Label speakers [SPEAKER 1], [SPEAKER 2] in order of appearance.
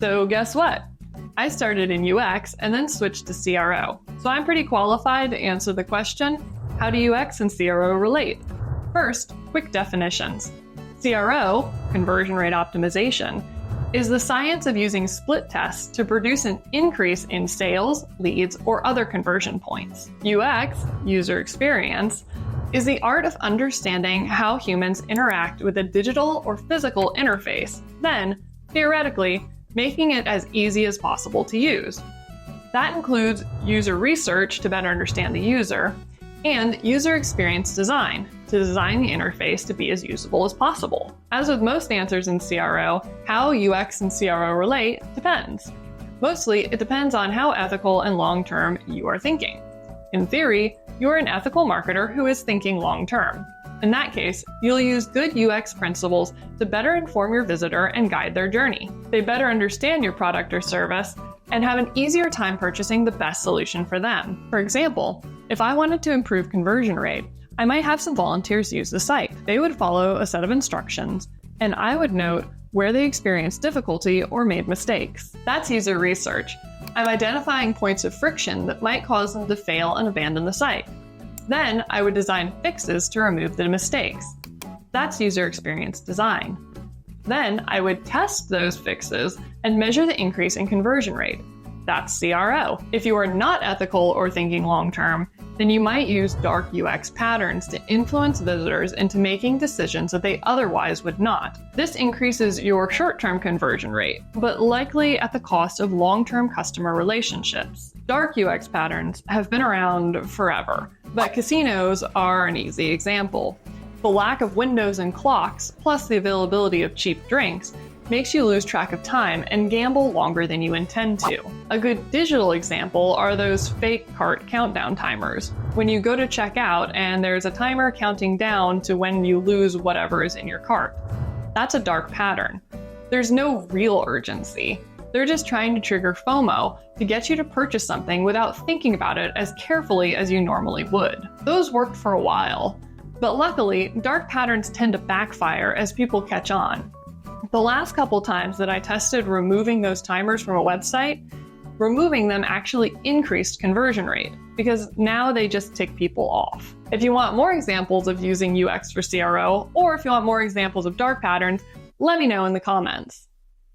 [SPEAKER 1] So guess what? I started in UX and then switched to CRO. So I'm pretty qualified to answer the question, how do UX and CRO relate? First, quick definitions. CRO, conversion rate optimization, is the science of using split tests to produce an increase in sales, leads, or other conversion points. UX, user experience, is the art of understanding how humans interact with a digital or physical interface, then, theoretically, making it as easy as possible to use. That includes user research to better understand the user, and user experience design, to design the interface to be as usable as possible. As with most answers in CRO, how UX and CRO relate depends. Mostly, it depends on how ethical and long-term you are thinking. In theory, you're an ethical marketer who is thinking long-term. In that case, you'll use good UX principles to better inform your visitor and guide their journey. They better understand your product or service and have an easier time purchasing the best solution for them. For example, if I wanted to improve conversion rate, I might have some volunteers use the site. They would follow a set of instructions, and I would note where they experienced difficulty or made mistakes. That's user research. I'm identifying points of friction that might cause them to fail and abandon the site. Then I would design fixes to remove the mistakes. That's user experience design. Then I would test those fixes and measure the increase in conversion rate. That's CRO. If you are not ethical or thinking long-term, then you might use dark UX patterns to influence visitors into making decisions that they otherwise would not. This increases your short-term conversion rate, but likely at the cost of long-term customer relationships. Dark UX patterns have been around forever, but casinos are an easy example. The lack of windows and clocks, plus the availability of cheap drinks, makes you lose track of time and gamble longer than you intend to. A good digital example are those fake cart countdown timers. When you go to check out and there's a timer counting down to when you lose whatever is in your cart. That's a dark pattern. There's no real urgency. They're just trying to trigger FOMO to get you to purchase something without thinking about it as carefully as you normally would. Those worked for a while, but luckily, dark patterns tend to backfire as people catch on. The last couple times that I tested removing those timers from a website, removing them actually increased conversion rate because now they just tick people off. If you want more examples of using UX for CRO, or if you want more examples of dark patterns, let me know in the comments.